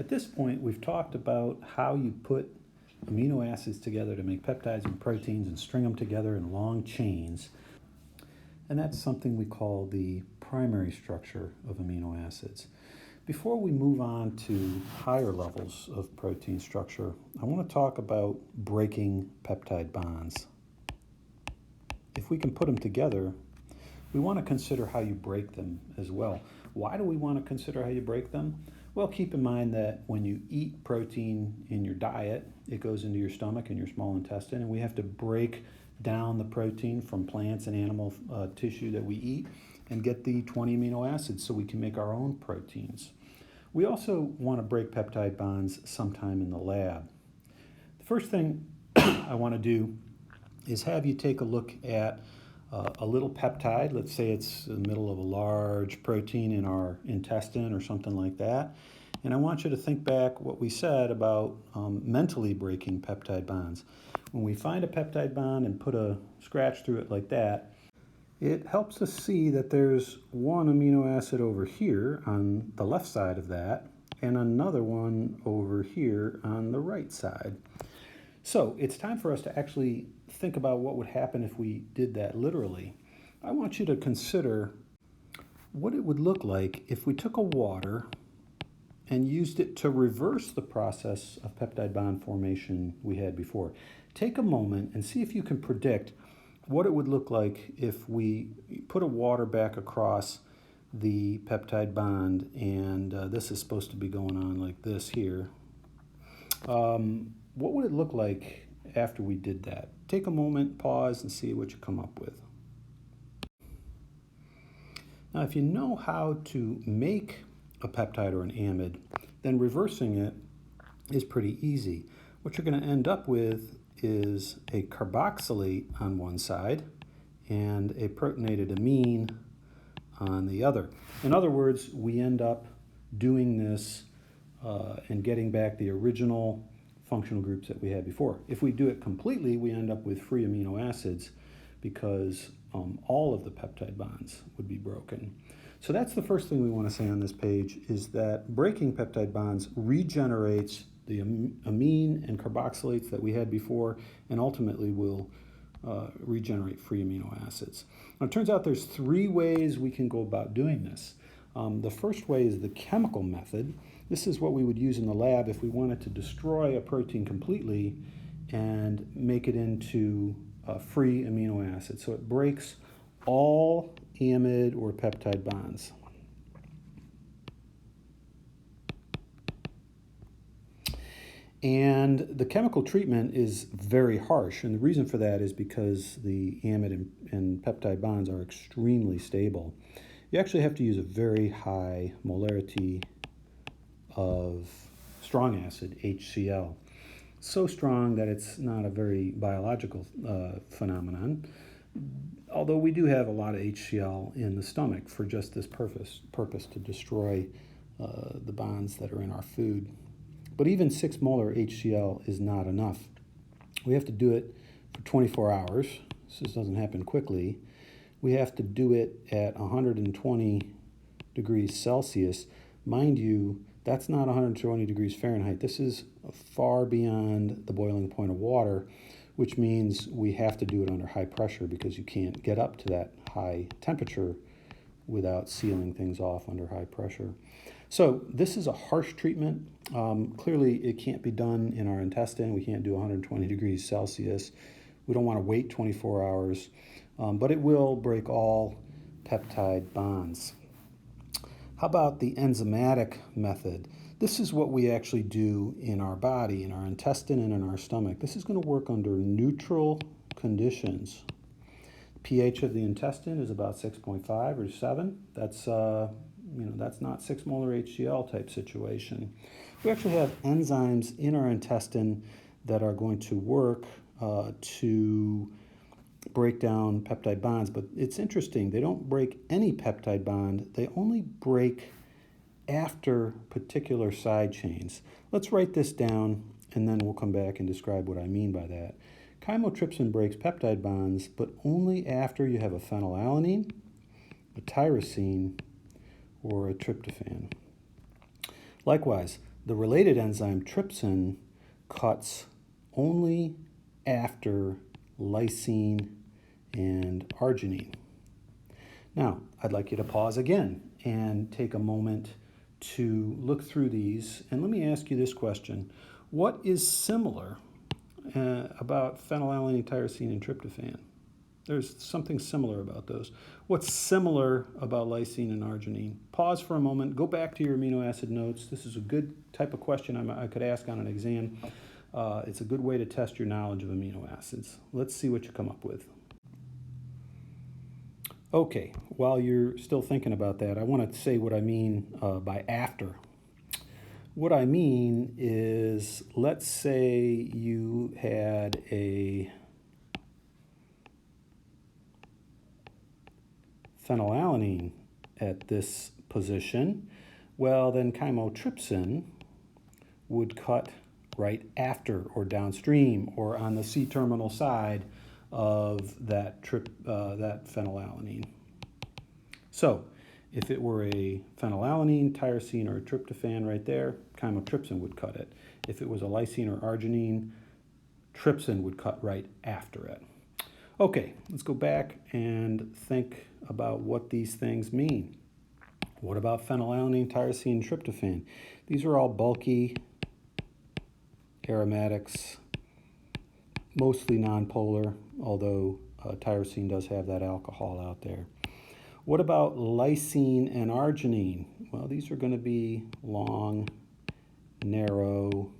At this point, we've talked about how you put amino acids together to make peptides and proteins and string them together in long chains. And that's something we call the primary structure of amino acids. Before we move on to higher levels of protein structure, I want to talk about breaking peptide bonds. If we can put them together, we want to consider how you break them as well. Why do we want to consider how you break them? Well, keep in mind that when you eat protein in your diet, it goes into your stomach and your small intestine, and we have to break down the protein from plants and animal tissue that we eat and get the 20 amino acids so we can make our own proteins. We also want to break peptide bonds sometime in the lab. The first thing I want to do is have you take a look at a little peptide. Let's say it's in the middle of a large protein in our intestine or something like that. And I want you to think back what we said about mentally breaking peptide bonds. When we find a peptide bond and put a scratch through it like that, it helps us see that there's one amino acid over here on the left side of that and another one over here on the right side. So it's time for us to actually think about what would happen if we did that literally. I want you to consider what it would look like if we took a water and used it to reverse the process of peptide bond formation we had before. Take a moment and see if you can predict what it would look like if we put a water back across the peptide bond, and this is supposed to be going on like this here. What would it look like after we did that? Take a moment, pause, and see what you come up with. Now, if you know how to make a peptide or an amide, then reversing it is pretty easy. What you're going to end up with is a carboxylate on one side and a protonated amine on the other. In other words, we end up doing this and getting back the original functional groups that we had before. If we do it completely, we end up with free amino acids because all of the peptide bonds would be broken. So that's the first thing we want to say on this page, is that breaking peptide bonds regenerates the amine and carboxylates that we had before and ultimately will regenerate free amino acids. Now, it turns out there's three ways we can go about doing this. The first way is the chemical method. This is what we would use in the lab if we wanted to destroy a protein completely and make it into free amino acids. So it breaks all amide or peptide bonds. And the chemical treatment is very harsh, and the reason for that is because the amide and peptide bonds are extremely stable. You actually have to use a very high molarity of strong acid, HCl. So strong that it's not a very biological phenomenon, although we do have a lot of HCl in the stomach for just this purpose to destroy the bonds that are in our food. But even 6 molar HCl is not enough. We have to do it for 24 hours. This doesn't happen quickly. We have to do it at 120 degrees Celsius. Mind you, that's not 120 degrees Fahrenheit. This is far beyond the boiling point of water, which means we have to do it under high pressure because you can't get up to that high temperature without sealing things off under high pressure. So this is a harsh treatment. Clearly, it can't be done in our intestine. We can't do 120 degrees Celsius. We don't want to wait 24 hours, but it will break all peptide bonds. How about the enzymatic method? This is what we actually do in our body, in our intestine and in our stomach. This is going to work under neutral conditions. pH of the intestine is about 6.5 or 7. That's not 6 molar HCl type situation. We actually have enzymes in our intestine that are going to work to break down peptide bonds, but it's interesting. They don't break any peptide bond. They only break after particular side chains. Let's write this down, and then we'll come back and describe what I mean by that. Chymotrypsin breaks peptide bonds, but only after you have a phenylalanine, a tyrosine, or a tryptophan. Likewise, The related enzyme trypsin cuts only after lysine and arginine. Now, I'd like you to pause again and take a moment to look through these. And let me ask you this question. What is similar about phenylalanine, tyrosine, and tryptophan? There's something similar about those. What's similar about lysine and arginine? Pause for a moment. Go back to your amino acid notes. This is a good type of question I could ask on an exam. It's a good way to test your knowledge of amino acids. Let's see what you come up with. Okay, while you're still thinking about that, I want to say what I mean by after. What I mean is, let's say you had a phenylalanine at this position. Well, then chymotrypsin would cut right after or downstream or on the C-terminal side of that phenylalanine. So if it were a phenylalanine, tyrosine, or a tryptophan right there, chymotrypsin would cut it. If it was a lysine or arginine, trypsin would cut right after it. Okay, let's go back and think about what these things mean. What about phenylalanine, tyrosine, and tryptophan? These are all bulky aromatics, mostly nonpolar, although tyrosine does have that alcohol out there. What about lysine and arginine? Well, these are going to be long, narrow,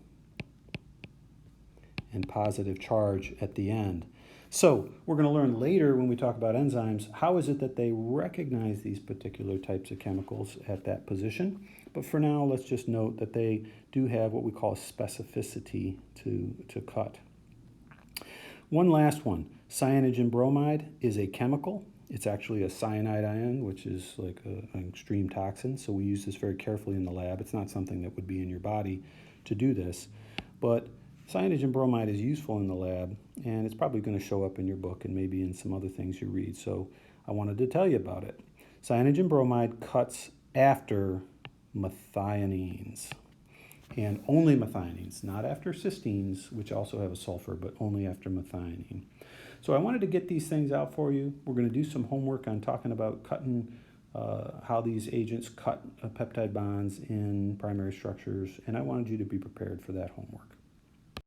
and positive charge at the end. So we're going to learn later when we talk about enzymes, how is it that they recognize these particular types of chemicals at that position. But for now, let's just note that they do have what we call specificity to cut. One last one, cyanogen bromide is a chemical. It's actually a cyanide ion, which is like an extreme toxin. So we use this very carefully in the lab. It's not something that would be in your body to do this. But cyanogen bromide is useful in the lab, and it's probably going to show up in your book and maybe in some other things you read. So I wanted to tell you about it. Cyanogen bromide cuts after methionines, and only methionines, not after cysteines, which also have a sulfur, but only after methionine. So I wanted to get these things out for you. We're going to do some homework on talking about cutting, how these agents cut peptide bonds in primary structures, and I wanted you to be prepared for that homework.